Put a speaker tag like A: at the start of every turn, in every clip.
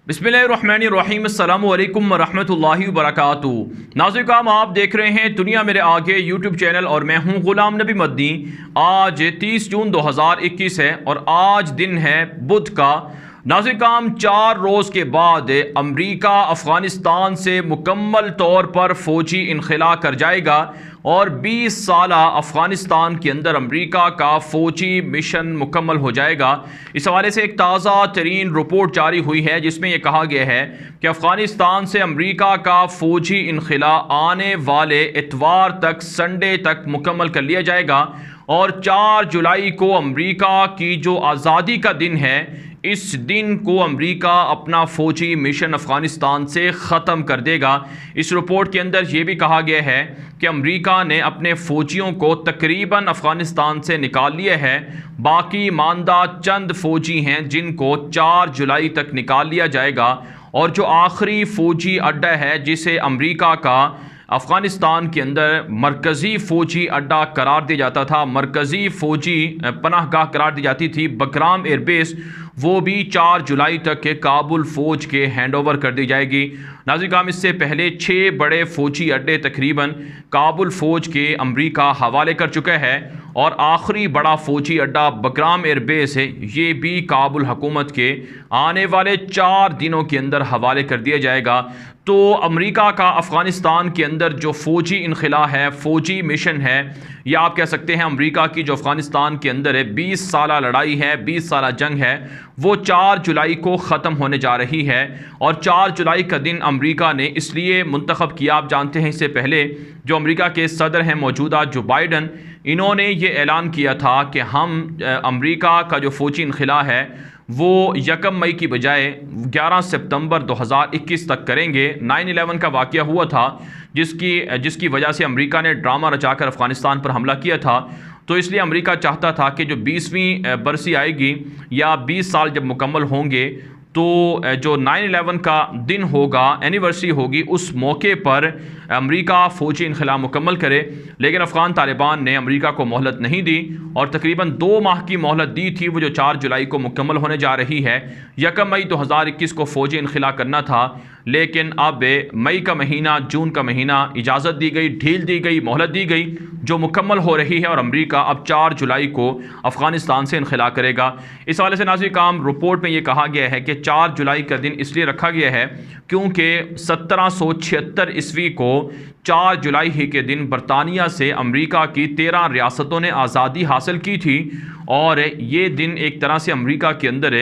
A: बिस्मिल्लाहिर्रहमानिर्रहीम अस्सलामु अलैकुम वरहमतुल्लाहि वबरकातुहू। नाज़रीन, आप देख रहे हैं दुनिया मेरे आगे यूट्यूब चैनल और मैं हूं गुलाम नबी मदनी। आज 30 जून 2021 है और आज दिन है बुध का। नाज़रीन, 4 रोज़ के बाद अमेरिका अफ़गानिस्तान से मुकम्मल तौर पर फ़ौजी इनखला कर जाएगा और 20 साल अफ़गानिस्तान के अंदर अमेरिका का फ़ौजी मिशन मुकम्मल हो जाएगा। इस हवाले से एक ताज़ा तरीन रिपोर्ट जारी हुई है जिसमें यह कहा गया है कि अफ़गानिस्तान से अमेरिका का फ़ौजी इनखला आने वाले इतवार तक, संडे तक मुकम्मल कर लिया जाएगा और 4 जुलाई को अमेरिका की जो आज़ादी का दिन है, इस दिन को अमेरिका अपना फ़ौजी मिशन अफ़गानिस्तान से ख़त्म कर देगा। इस रिपोर्ट के अंदर ये भी कहा गया है कि अमेरिका ने अपने फ़ौजियों को तकरीबन अफ़गानिस्तान से निकाल लिया है। बाकी मानदा चंद फ़ौजी हैं जिनको 4 जुलाई तक निकाल लिया जाएगा और जो आखिरी फ़ौजी अड्डा है जिसे अमेरिका का अफ़गानिस्तान के अंदर मरकज़ी फ़ौजी अड्डा करार दिया जाता था, मरकज़ी फ़ौजी पनाहगाह करार दी जाती थी, बकराम एयरबेस, वो भी 4 जुलाई तक के काबुल फ़ौज के हैंड ओवर कर दी जाएगी। नाज़रीन, इससे पहले 6 बड़े फ़ौजी अड्डे तकरीबन काबुल फ़ौज के अमेरिका हवाले कर चुका है और आखिरी बड़ा फ़ौजी अड्डा बकराम एयरबेस है, ये भी काबुल हुकूमत के आने वाले 4 दिनों के अंदर हवाले कर दिया जाएगा। तो अमेरिका का अफ़गानिस्तान के अंदर जो फ़ौजी इनखला है, फ़ौजी मिशन है, या आप कह सकते हैं अमेरिका की जो अफ़गानिस्तान के अंदर है 20 साल लड़ाई है, 20 साल जंग है, वो 4 जुलाई को ख़त्म होने जा रही है। और 4 जुलाई का दिन अमेरिका ने इसलिए मुंतखब किया, आप जानते हैं इससे पहले जो अमेरिका के सदर हैं मौजूदा जो बाइडन, इन्होंने ये ऐलान किया था कि हम अमेरिका का जो फ़ौजी इनखला है वो 1 मई की बजाय 11 सितंबर 2021 तक करेंगे। 9/11 का वाक़या हुआ था जिसकी वजह से अमेरिका ने ड्रामा रचाकर अफ़गानिस्तान पर हमला किया था। तो इसलिए अमेरिका चाहता था कि जो 20वीं बरसी आएगी या 20 साल जब मुकम्मल होंगे तो जो 9/11 का दिन होगा, एनिवर्सरी होगी, उस मौके पर अमेरिका फ़ौजी इनखला मुकम्मल करे। लेकिन अफ़गान तालिबान ने अमेरिका को मोहलत नहीं दी और तकरीबन 2 माह की मोहलत दी थी, वो जो 4 जुलाई को मुकम्मल होने जा रही है। 1 मई 2021 को फ़ौजी इनखला करना था, लेकिन अब मई का महीना, जून का महीना इजाज़त दी गई, ढील दी गई, मोहलत दी गई, जो मुकम्मल हो रही है और अमेरिका अब 4 जुलाई को अफ़गानिस्तान से इनखला करेगा। इस हवाले से नाज़रीन, रिपोर्ट में ये कहा गया है कि 4 जुलाई का दिन इसलिए रखा गया है क्योंकि 1776 ईस्वी को 4 जुलाई ही के दिन बरतानिया से अमेरिका की 13 रियासतों ने आज़ादी हासिल की थी और ये दिन एक तरह से अमेरिका के अंदर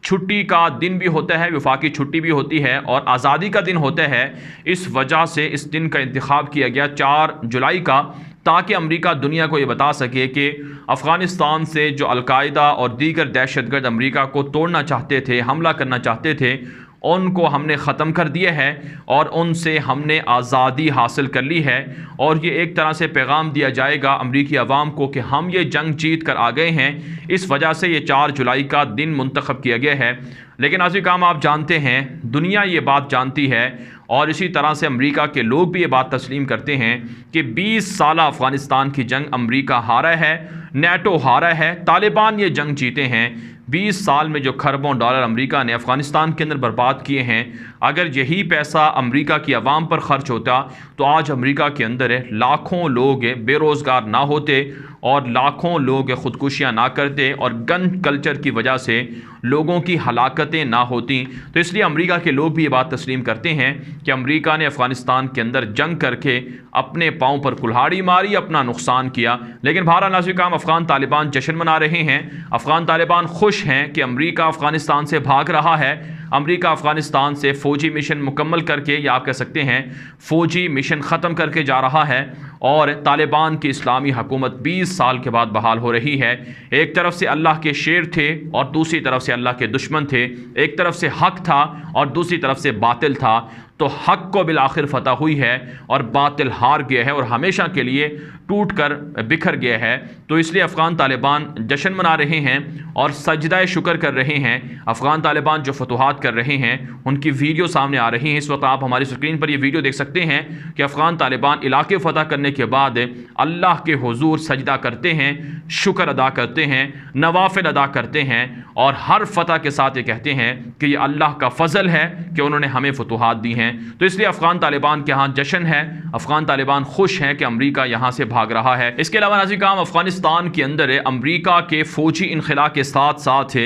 A: छुट्टी का दिन भी होता है, वफाकी छुट्टी भी होती है और आज़ादी का दिन होता है। इस वजह से इस दिन का इंतखाब किया गया 4 जुलाई का, ताकि अमेरिका दुनिया को ये बता सके कि अफ़गानिस्तान से जो अलकायदा और दीगर दहशतगर्द अमेरिका को तोड़ना चाहते थे, हमला करना चाहते थे, उनको हमने ख़त्म कर दिया है और उनसे हमने आज़ादी हासिल कर ली है। और ये एक तरह से पैगाम दिया जाएगा अमरीकी अवाम को कि हम ये जंग जीत कर आ गए हैं। इस वजह से ये 4 जुलाई का दिन मुंतखब किया गया है। लेकिन आज़ी काम, आप जानते हैं, दुनिया ये बात जानती है और इसी तरह से अमेरिका के लोग भी ये बात तस्लीम करते हैं कि 20 साल अफ़गानिस्तान की जंग अमेरिका हारा है, नेटो हारा है, तालिबान ये जंग जीते हैं। 20 साल में जो खरबों डॉलर अमेरिका ने अफ़गानिस्तान के अंदर बर्बाद किए हैं, अगर यही पैसा अमेरिका की आवाम पर ख़र्च होता तो आज अमेरिका के अंदर लाखों लोग बेरोज़गार ना होते और लाखों लोग ख़ुदकुशियाँ ना करते और गन कल्चर की वजह से लोगों की हलाकतें ना होती। तो इसलिए अमेरिका के लोग भी ये बात तस्लीम करते हैं कि अमेरिका ने अफ़गानिस्तान के अंदर जंग करके अपने पाँव पर कुल्हाड़ी मारी, अपना नुकसान किया। लेकिन बहरहाल नाज़रीन, अफ़गान तालिबान जश्न मना रहे हैं। अफ़गान तालिबान खुश हैं कि अमेरिका अफ़गानिस्तान से भाग रहा है। अमेरिका अफ़गानिस्तान से फ़ौजी मिशन मुकम्मल करके, या आप कह सकते हैं फ़ौजी मिशन ख़त्म करके जा रहा है और तालिबान की इस्लामी हुकूमत 20 साल के बाद बहाल हो रही है। एक तरफ से अल्लाह के शेर थे और दूसरी तरफ से अल्लाह के दुश्मन थे, एक तरफ से हक था और दूसरी तरफ से बातिल था। तो हक को बिलाखिर फतह हुई है और बातिल हार गया है और हमेशा के लिए टूट कर बिखर गया है। तो इसलिए अफ़गान तालिबान जश्न मना रहे हैं और सजदा शुक्र कर रहे हैं। अफ़गान तालिबान जो फतूहात कर रहे हैं उनकी वीडियो सामने आ रही हैं। इस वक्त आप हमारी स्क्रीन पर ये वीडियो देख सकते हैं कि अफ़गान तालिबान इलाके फ़तह करने के बाद अल्लाह के हुजूर सजदा करते हैं, शुक्र अदा करते हैं, नवाफिल अदा करते हैं और हर फ़तह के साथ ये कहते हैं कि ये अल्लाह का फ़ज़ल है कि उन्होंने हमें फतूहात दी हैं। तो इसलिए अफ़गान तालिबान के यहाँ जश्न है, अफ़गान तालिबान खुश हैं कि अमरीका यहाँ से भाग रहा है। इसके अलावा नाज़रीन अफ़गानिस्तान के अंदर अमरीका के फ़ौजी इनखला के साथ साथ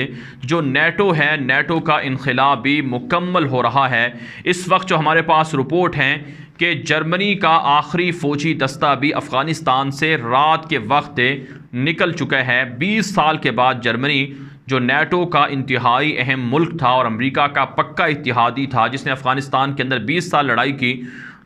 A: जो नेटो है, नेटो का इनखला भी मुकम्मल हो रहा है। इस वक्त जो हमारे पास रिपोर्ट हैं कि जर्मनी का आखिरी फ़ौजी दस्ता भी अफ़गानिस्तान से रात के वक्त निकल चुका है। 20 साल के बाद जर्मनी जो नेटो का इंतहाई अहम मुल्क था और अमेरिका का पक्का इत्तेहादी था जिसने अफ़गानिस्तान के अंदर 20 साल लड़ाई की,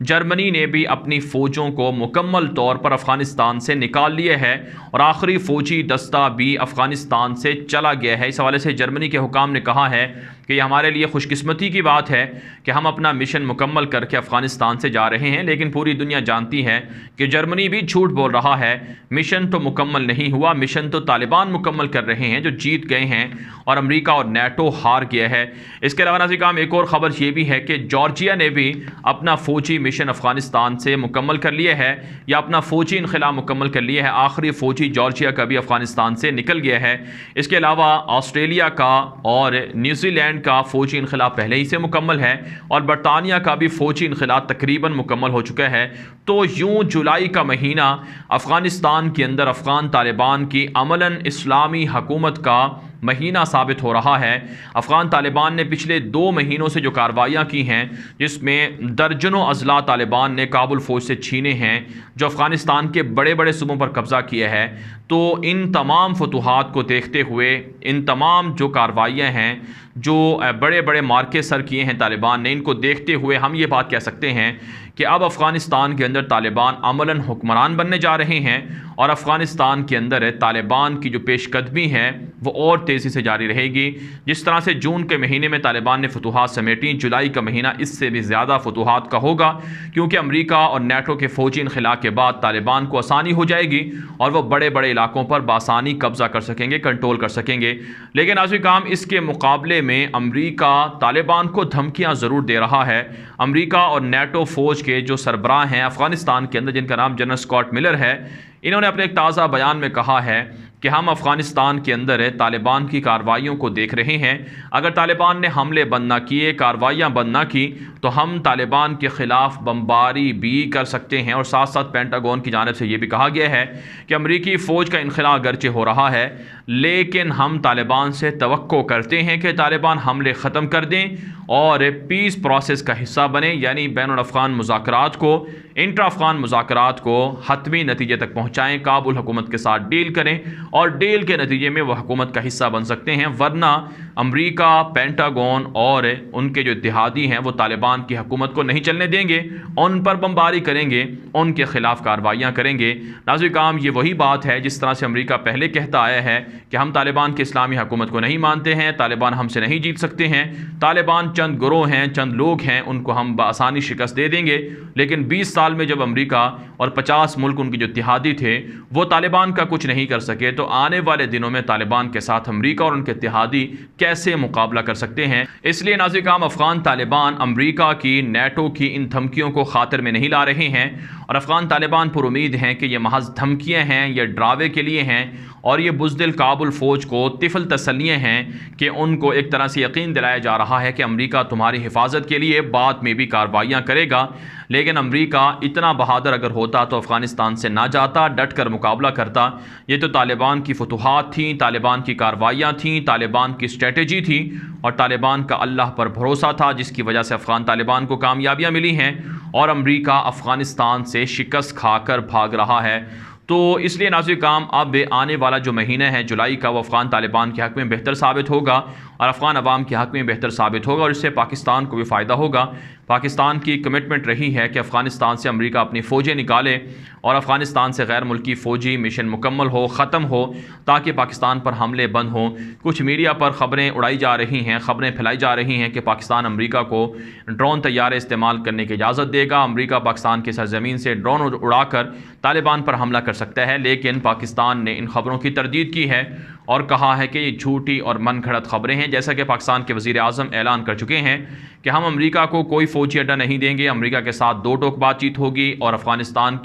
A: जर्मनी ने भी अपनी फ़ौजों को मुकम्मल तौर पर अफ़गानिस्तान से निकाल लिया है और आखिरी फ़ौजी दस्ता भी अफ़गानिस्तान से चला गया है। इस हवाले से जर्मनी के हुकाम ने कहा है कि ये हमारे लिए खुशकिस्मती की बात है कि हम अपना मिशन मुकम्मल करके अफ़गानिस्तान से जा रहे हैं। लेकिन पूरी दुनिया जानती है कि जर्मनी भी झूठ बोल रहा है, मिशन तो मुकम्मल नहीं हुआ, मिशन तो तालिबान मुकम्मल कर रहे हैं जो जीत गए हैं और अमेरिका और नेटो हार गया है। इसके अलावा नाज़रीन एक और ख़बर ये भी है कि जॉर्जिया ने भी अपना फ़ौजी मिशन अफ़गानिस्तान से मुकम्मल कर लिया है या अपना फ़ौजी इनखला मुकम्मल कर लिया है। आखिरी फ़ौजी जॉर्जिया का भी अफ़गानिस्तान से निकल गया है। इसके अलावा ऑस्ट्रेलिया का और न्यूजीलैंड का फ़ौजी इनखला पहले ही से मुकम्मल है और बरतानिया का भी फ़ौजी इनखला तकरीबन मुकम्मल हो चुका है। तो यूँ जुलाई का महीना अफ़गानिस्तान के अंदर अफ़गान तालिबान की अमलन इस्लामी हुकूमत का महीना साबित हो रहा है। अफ़गान तालिबान ने पिछले 2 महीनों से जो कार्रवाइयाँ की हैं जिसमें दर्जनों अज़ला तालिबान ने काबुल फ़ौज से छीने हैं, जो अफ़गानिस्तान के बड़े बड़े सूबों पर कब्ज़ा किया है। तो इन तमाम फतूहात को देखते हुए, इन तमाम जो कार्रवाइयाँ हैं, जो बड़े बड़े मार्के सर किए हैं तालिबान ने, इनको देखते हुए हम ये बात कह सकते हैं कि अब अफ़गानिस्तान के अंदर तालिबान अमलन हुक्मरान बनने जा रहे हैं और अफ़गानिस्तान के अंदर तालिबान की जो पेशकदमी है वो और तेज़ी से जारी रहेगी। जिस तरह से जून के महीने में तालिबान ने फतूहात समेटी, जुलाई का महीना इससे भी ज़्यादा फतूहात का होगा क्योंकि अमेरिका और नेटो के फ़ौजी इनखला के बाद तालिबान को आसानी हो जाएगी और वह बड़े बड़े इलाकों पर बासानी कब्ज़ा कर सकेंगे, कंट्रोल कर सकेंगे। लेकिन नाज़रीन इसके मुकाबले में अमेरिका तालिबान को धमकियाँ ज़रूर दे रहा है। अमेरिका और नेटो फ़ौज के जो सरबराह हैं अफ़गानिस्तान के अंदर, जिनका नाम जनरल स्कॉट मिलर है, इन्होंने अपने एक ताज़ा बयान में कहा है कि हम अफ़गानिस्तान के अंदर तालिबान की कार्रवाइयों को देख रहे हैं। अगर तालिबान ने हमले बंद ना किए, कार्रवाइयाँ बंद ना की, तो हम तालिबान के ख़िलाफ़ बमबारी भी कर सकते हैं। और साथ साथ पेंटागन की जानिब से ये भी कहा गया है कि अमरीकी फ़ौज का इनखला अगरचे हो रहा है, लेकिन हम तालिबान से तवक्को करते हैं कि तालिबान हमले ख़त्म कर दें और पीस प्रोसेस का हिस्सा बने, यानी बैनुल अफ़गान मुज़ाकरात को, इंटर अफ़गान मुज़ाकरात को हतमी नतीजे तक पहुँचाएँ, काबुल हुकूमत के साथ डील करें और डील के नतीजे में वह हुकूमत का हिस्सा बन सकते हैं। वरना अमेरिका, पेंटागन और उनके जो इत्तेहादी हैं वो तालिबान की हुकूमत को नहीं चलने देंगे, उन पर बमबारी करेंगे, उनके ख़िलाफ़ कार्रवाइयाँ करेंगे। नाज़रीन ये वही बात है जिस तरह से अमेरिका पहले कहता आया है कि हम तालिबान की इस्लामी हुकूमत को नहीं मानते हैं, तालिबान हमसे नहीं जीत सकते हैं, तालिबान चंद गिरोह हैं, चंद लोग हैं, उनको हम बआसानी शिकस्त दे देंगे। लेकिन 20 साल में जब अमेरिका और 50 मुल्क उनके जो इत्तेहादी थे वो तालिबान का कुछ नहीं कर सके, तो आने वाले दिनों में तालिबान के साथ अमेरिका और उनके इत्तेहादी कैसे मुकाबला कर सकते हैं। इसलिए नाज़रीन अफ़गान तालिबान अमेरिका की, नेटो की इन धमकियों को खातिर में नहीं ला रहे हैं और अफ़गान तालिबान पर उम्मीद है कि ये महज धमकियाँ हैं, ये डरावे के लिए हैं और ये बुज़दिल काबुल फ़ौज को तिफल तसल्लियाँ हैं कि उनको एक तरह से यकीन दिलाया जा रहा है कि अमेरिका तुम्हारी हिफाजत के लिए बाद में भी कार्रवाइयाँ करेगा। लेकिन अमेरिका इतना बहादुर अगर होता तो अफ़गानिस्तान से ना जाता, डट कर मुकाबला करता। ये तो तालिबान की फतूहात थी, तालिबान की कार्रवाइयाँ थीं, तालिबान की स्ट्रेटजी थी और तालिबान का अल्लाह पर भरोसा था, जिसकी वजह से अफ़गान तालिबान को कामयाबियाँ मिली हैं और अमेरिका अफ़गानिस्तान से शिकस्त खाकर भाग रहा है। तो इसलिए नाज़रीन अब आने वाला जो महीना है जुलाई का, वो अफ़गान तालिबान के हक़ में बेहतर साबित होगा और अफ़गान अवाम के हक़ में बेहतर साबित होगा और इससे पाकिस्तान को भी फ़ायदा होगा। पाकिस्तान की कमिटमेंट रही है कि अफ़गानिस्तान से अमेरिका अपनी फ़ौजें निकाले और अफ़गानिस्तान से गैर मुल्की फ़ौजी मिशन मुकम्मल हो, ख़त्म हो, ताकि पाकिस्तान पर हमले बंद हों। कुछ मीडिया पर ख़बरें उड़ाई जा रही हैं, ख़बरें फैलाई जा रही हैं कि पाकिस्तान अमेरिका को ड्रोन तैयारे इस्तेमाल करने की इजाज़त देगा। अमेरिका पाकिस्तान की सरज़मीन से ड्रोन उड़ाकर तालिबान पर हमला कर सकता है, लेकिन पाकिस्तान ने इन खबरों की तरदीद की है और कहा है कि ये झूठी और मन घड़त खबरें हैं। जैसा कि पाकिस्तान के वज़ीर आज़म ऐलान कर चुके हैं कि हम अमेरिका को कोई फ़ौजी अड्डा नहीं देंगे, अमेरिका के साथ दो टोक बातचीत होगी और अफ़गानिस्तान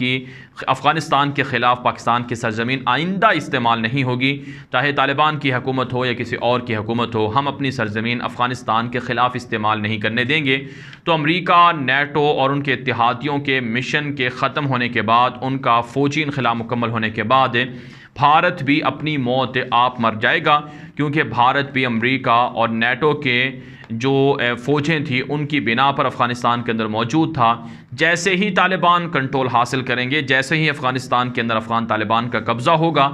A: के ख़िलाफ़ पाकिस्तान की सरज़मीन आइंदा इस्तेमाल नहीं होगी, चाहे तालिबान की हुकूमत हो या किसी और की हुकूमत हो। हम अपनी सरज़मीन अफ़गानिस्तान के ख़िलाफ़ इस्तेमाल नहीं करने देंगे। तो अमेरिका, नेटो और उनके इत्तेहादियों के मिशन के ख़त्म होने के बाद, उनका फ़ौजी इनख़ला मुकम्मल होने के बाद भारत भी अपनी मौत आप मर जाएगा, क्योंकि भारत भी अमेरिका और नेटो के जो फ़ौजें थी उनकी बिना पर अफ़गानिस्तान के अंदर मौजूद था। जैसे ही तालिबान कंट्रोल हासिल करेंगे, जैसे ही अफ़गानिस्तान के अंदर अफ़गान तालिबान का कब्ज़ा होगा,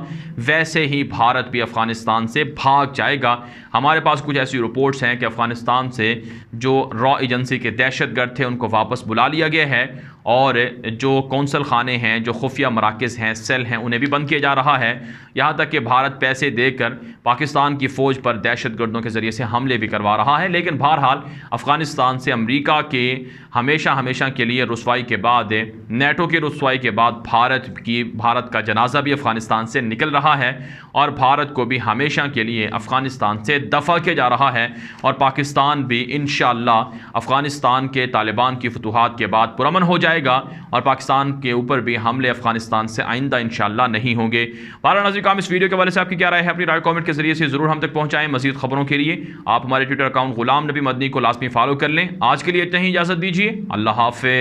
A: वैसे ही भारत भी अफ़गानिस्तान से भाग जाएगा। हमारे पास कुछ ऐसी रिपोर्ट्स हैं कि अफ़गानिस्तान से जो रॉ एजेंसी के दहशतगर्द थे उनको वापस बुला लिया गया है और जो कौंसल खाने हैं, जो खुफिया मराकज़ हैं, सेल हैं, उन्हें भी बंद किया जा रहा है। यहाँ तक कि भारत पैसे देकर पाकिस्तान की फ़ौज पर दहशतगर्दों के ज़रिए से हमले भी करवा रहा है। लेकिन बहरहाल अफ़गानिस्तान से अमेरिका के हमेशा के लिए रुसवाई के बाद, नेटो की रुसवाई के बाद भारत का जनाजा भी अफ़गानिस्तान से निकल रहा है और भारत को भी हमेशा के लिए अफ़गानिस्तान से दफ़ा किया जा रहा है और पाकिस्तान भी इंशाअल्लाह अफ़गानिस्तान के तालिबान की फतूहात के बाद पुरअमन हो जाएगा और पाकिस्तान के ऊपर भी हमले अफ़गानिस्तान से आइंदा इंशाअल्लाह नहीं होंगे। बारह नाज़रीन काम इस वीडियो के हवाले से आपकी क्या राय है? अपनी राय कमेंट के जरिए से ज़रूर हम तक पहुँचाएँ। मज़ीद खबरों के लिए आप हमारे ट्विटर अकाउंट गुलाम नबी मदनी को लाज़मी फॉलो कर लें। आज के लिए इतना ही, इजाज़त दीजिए। अल्लाह हाफ़िज़।